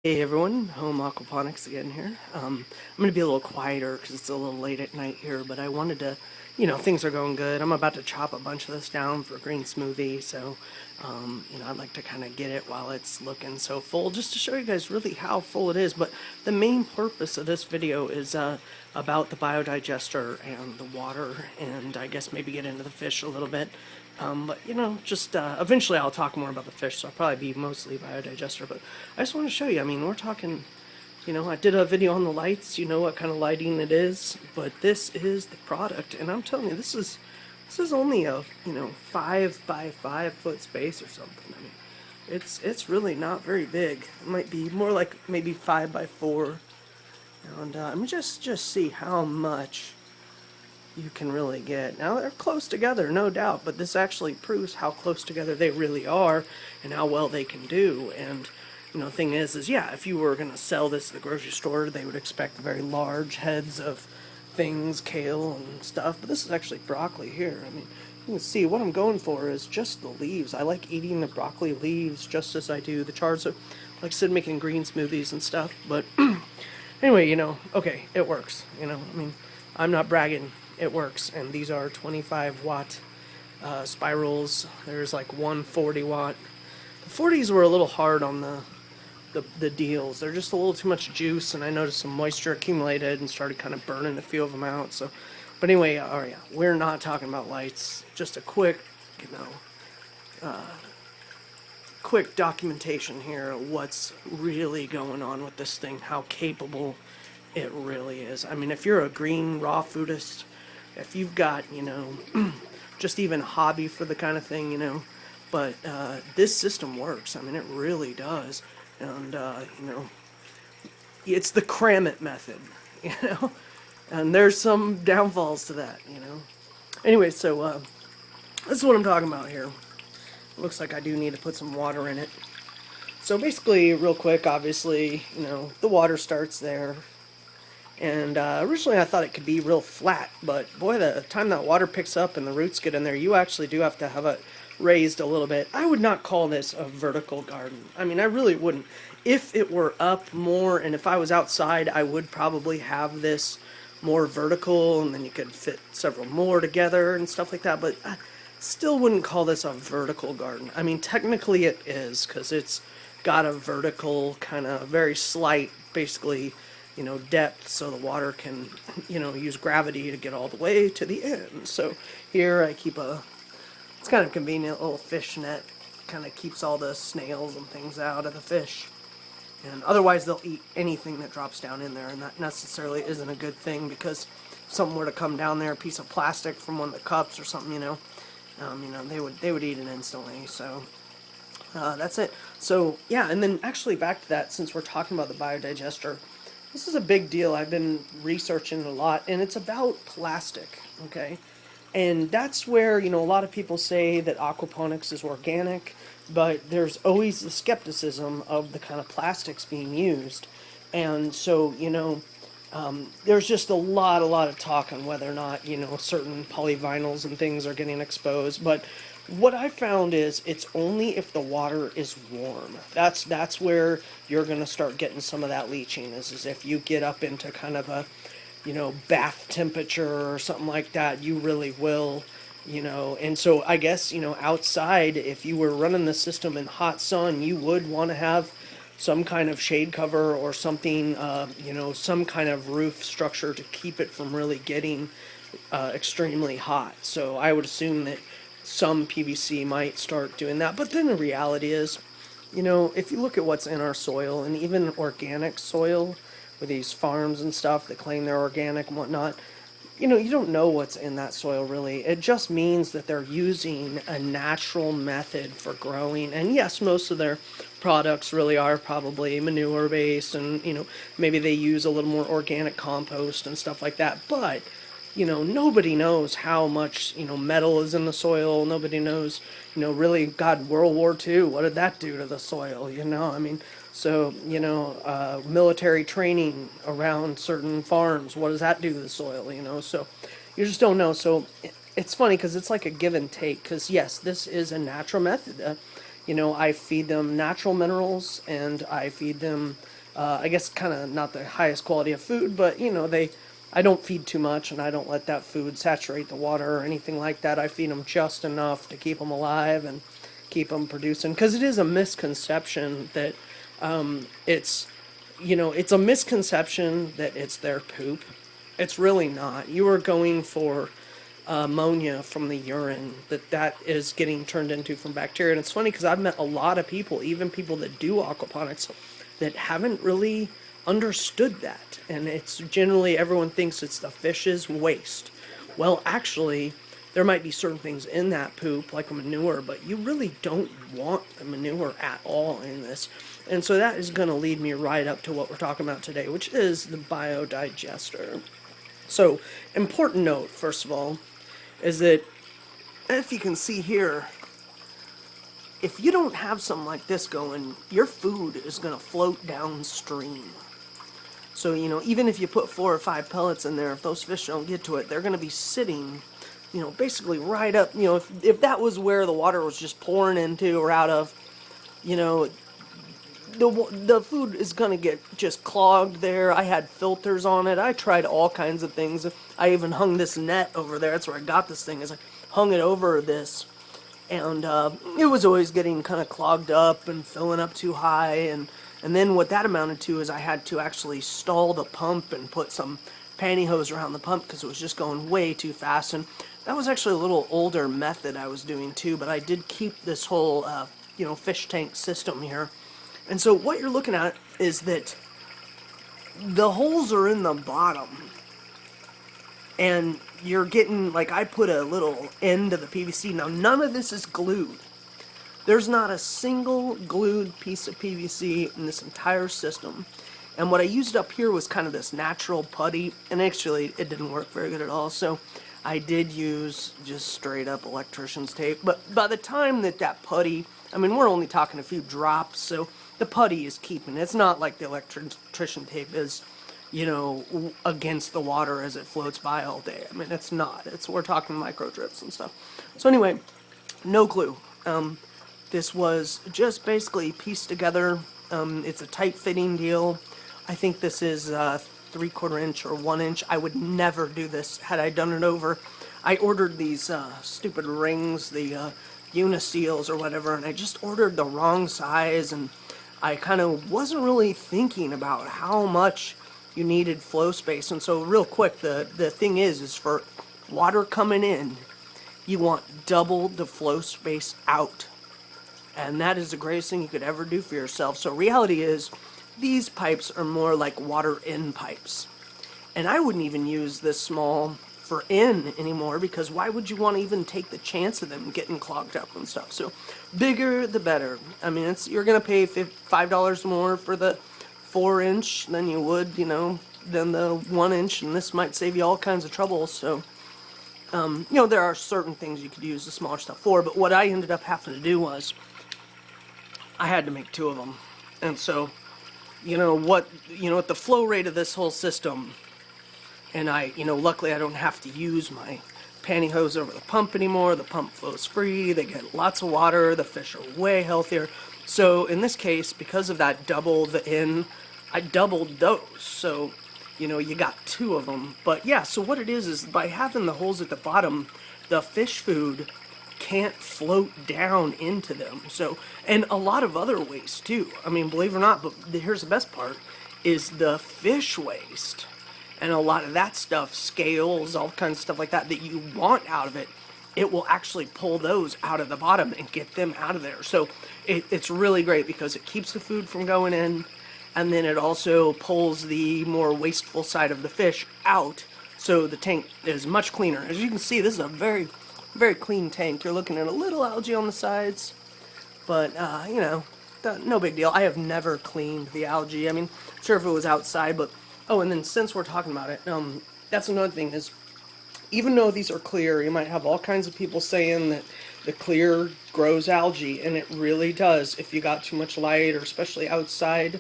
Hey everyone, Home Aquaponics again here. I'm going to be a little quieter because it's a little late at night here, but I wanted to, things are going good. I'm about to chop a bunch of this down for a green smoothie, so, I'd like to kind of get it while it's looking so full, just to show you guys really how full it is. But the main purpose of this video is about the biodigester and the water, and I guess maybe get into the fish a little bit. But just eventually I'll talk more about the fish, so I'll probably be mostly biodigester. But I just want to show you, we're talking, I did a video on the lights, what kind of lighting it is, but this is the product, and I'm telling you, this is only a, 5 by 5 foot space or something. It's really not very big. It might be more like maybe 5 by 4, and let me just see how much you can really get. Now they're close together, no doubt, but this actually proves how close together they really are and how well they can do. And the thing is yeah, if you were going to sell this at the grocery store, they would expect very large heads of things, kale and stuff, but this is actually broccoli here. You can see what I'm going for is just the leaves. I like eating the broccoli leaves just as I do the chard. So like I said, making green smoothies and stuff, but anyway, okay, it works. I'm not bragging. It works, and these are 25 watt spirals. There's like 140 watt. The 40s were a little hard on the deals. They're just a little too much juice, and I noticed some moisture accumulated and started kind of burning a few of them out. So, but anyway, oh yeah, we're not talking about lights. Just a quick, quick documentation here of what's really going on with this thing, how capable it really is. If you're a green raw foodist, if you've got, just even hobby for the kind of thing, but this system works. It really does. And, it's the cram it method, and there's some downfalls to that, Anyway, so this is what I'm talking about here. It looks like I do need to put some water in it. So basically, real quick, obviously, the water starts there. And originally I thought it could be real flat, but boy, the time that water picks up and the roots get in there, you actually do have to have it raised a little bit. I would not call this a vertical garden. I really wouldn't. If it were up more and if I was outside, I would probably have this more vertical, and then you could fit several more together and stuff like that, but I still wouldn't call this a vertical garden. Technically it is, because it's got a vertical kind of very slight, basically, depth, so the water can, use gravity to get all the way to the end. So here I keep it's kind of convenient little fish net, kind of keeps all the snails and things out of the fish. And otherwise they'll eat anything that drops down in there, and that necessarily isn't a good thing, because if something were to come down there, a piece of plastic from one of the cups or something, they would eat it instantly. So that's it. So yeah, and then actually back to that, since we're talking about the biodigester, this is a big deal. I've been researching a lot, and it's about plastic, okay? And that's where, a lot of people say that aquaponics is organic, but there's always the skepticism of the kind of plastics being used. And so, there's just a lot of talk on whether or not, certain polyvinyls and things are getting exposed. But what I found is it's only if the water is warm. That's where you're going to start getting some of that leaching, is if you get up into kind of a, bath temperature or something like that, you really will, And so I guess, outside, if you were running the system in hot sun, you would want to have some kind of shade cover or something, some kind of roof structure to keep it from really getting extremely hot. So I would assume that some PVC might start doing that. But then the reality is, if you look at what's in our soil, and even organic soil with these farms and stuff that claim they're organic and whatnot, you don't know what's in that soil really. It just means that they're using a natural method for growing. And yes, most of their products really are probably manure based, and maybe they use a little more organic compost and stuff like that. But nobody knows how much, metal is in the soil. Nobody knows, really, God, World War II, what did that do to the soil, So, military training around certain farms, what does that do to the soil, So you just don't know. So it's funny because it's like a give and take, because yes, this is a natural method. I feed them natural minerals, and I feed them I guess kind of not the highest quality of food, but you know, I don't feed too much, and I don't let that food saturate the water or anything like that. I feed them just enough to keep them alive and keep them producing, because it is a misconception that it's, you know, it's a misconception that it's their poop. It's really not. You are going for ammonia from the urine that is getting turned into from bacteria. And it's funny because I've met a lot of people, even people that do aquaponics, that haven't really understood that. And it's generally, everyone thinks it's the fish's waste. Well, actually, there might be certain things in that poop, like a manure, but you really don't want the manure at all in this. And so that is going to lead me right up to what we're talking about today, which is the biodigester. So, important note, first of all, is that if you can see here, if you don't have something like this going, your food is going to float downstream. So, you know, even if you put 4 or 5 pellets in there, if those fish don't get to it, they're going to be sitting, you know, basically right up, you know, if that was where the water was just pouring into or out of, you know, the food is going to get just clogged there. I had filters on it. I tried all kinds of things. I even hung this net over there. That's where I got this thing, is I hung it over this. And it was always getting kind of clogged up and filling up too high. And then what that amounted to is I had to actually stall the pump and put some pantyhose around the pump because it was just going way too fast. And that was actually a little older method I was doing too, but I did keep this whole, you know, fish tank system here. And so what you're looking at is that the holes are in the bottom. And you're getting, like, I put a little end to the PVC. Now, none of this is glued. There's not a single glued piece of PVC in this entire system. And what I used up here was kind of this natural putty. And actually, it didn't work very good at all. So I did use just straight up electrician's tape. But by the time that putty, I mean, we're only talking a few drops. So the putty is keeping. It's not like the electrician tape is, you know, against the water as it floats by all day. I mean, it's not. We're talking micro drips and stuff. So anyway, no glue. This was just basically pieced together. It's a tight fitting deal. I think this is 3/4 inch or 1 inch. I would never do this had I done it over. I ordered these stupid rings, the Uniseals or whatever, and I just ordered the wrong size, and I kind of wasn't really thinking about how much you needed flow space. And so real quick, the thing is for water coming in, you want double the flow space out. And that is the greatest thing you could ever do for yourself. So reality is, these pipes are more like water in pipes. And I wouldn't even use this small for in anymore, because why would you want to even take the chance of them getting clogged up and stuff? So bigger the better. I mean, you're going to pay $5 more for the 4-inch than you would, you know, than the 1-inch, and this might save you all kinds of trouble. So you know, there are certain things you could use the smaller stuff for, but what I ended up having to do was I had to make 2 of them. And so, you know, at the flow rate of this whole system, and luckily I don't have to use my pantyhose over the pump anymore. The pump flows free. They get lots of water. The fish are way healthier. So in this case, because of that double the in, I doubled those. So, you know, you got 2 of them. But yeah, so what it is by having the holes at the bottom, the fish food can't float down into them. So, and a lot of other waste too. I mean, believe it or not, but here's the best part, is the fish waste. And a lot of that stuff, scales, all kinds of stuff like that you want out of it, it will actually pull those out of the bottom and get them out of there. So it's really great because it keeps the food from going in, and then it also pulls the more wasteful side of the fish out, so the tank is much cleaner. As you can see, this is a very, very clean tank. You're looking at a little algae on the sides, but you know, no big deal. I have never cleaned the algae. I mean, I'm sure if it was outside, but oh, and then since we're talking about it, that's another thing is, even though these are clear, you might have all kinds of people saying that the clear grows algae, and it really does if you got too much light, or especially outside.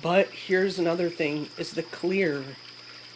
But here's another thing, is the clear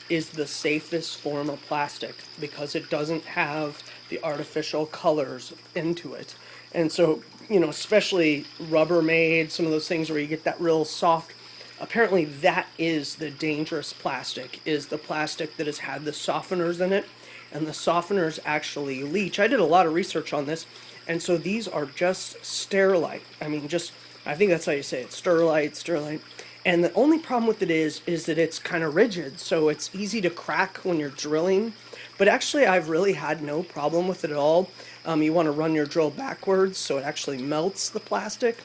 is the safest form of plastic because it doesn't have the artificial colors into it. And so, you know, especially Rubbermaid, some of those things where you get that real soft apparently that is the dangerous plastic, is the plastic that has had the softeners in it, and the softeners actually leach. I did a lot of research on this, and so these are just sterilite. I mean, just, I think that's how you say it, sterilite. And the only problem with it is that it's kind of rigid, so it's easy to crack when you're drilling. But actually, I've really had no problem with it at all. You want to run your drill backwards so it actually melts the plastic.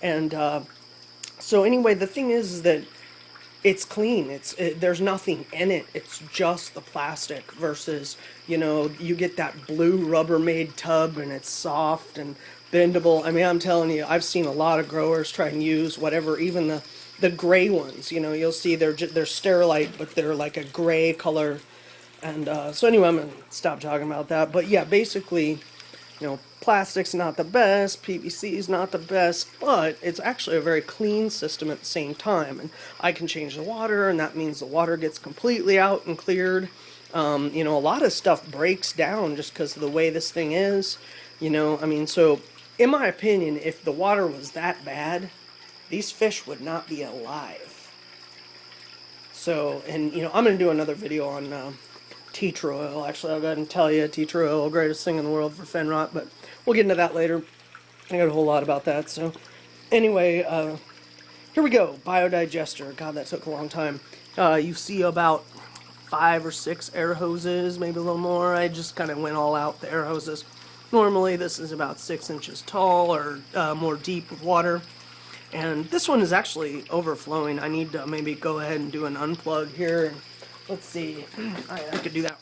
And so anyway, the thing is that it's clean. There's nothing in it. It's just the plastic versus, you know, you get that blue Rubbermaid tub and it's soft and bendable. I mean, I'm telling you, I've seen a lot of growers try and use whatever, even the gray ones. You know, you'll see they're sterilite, but they're like a gray color. And so anyway, I'm gonna stop talking about that. But yeah, basically, you know, plastic's not the best, PVC is not the best, but it's actually a very clean system at the same time. And I can change the water, and that means the water gets completely out and cleared. You know, a lot of stuff breaks down just because of the way this thing is. You know, I mean, so in my opinion, if the water was that bad, these fish would not be alive. So, and you know, I'm going to do another video on tea tree oil. Actually, I'll go ahead and tell you, tea tree oil, greatest thing in the world for fin rot, but we'll get into that later. I got a whole lot about that. So anyway, here we go. Biodigester. God, that took a long time. You see about 5 or 6 air hoses, maybe a little more. I just kind of went all out the air hoses. Normally this is about 6 inches tall or more deep with water. And this one is actually overflowing. I need to maybe go ahead and do an unplug here. Let's see. I could do that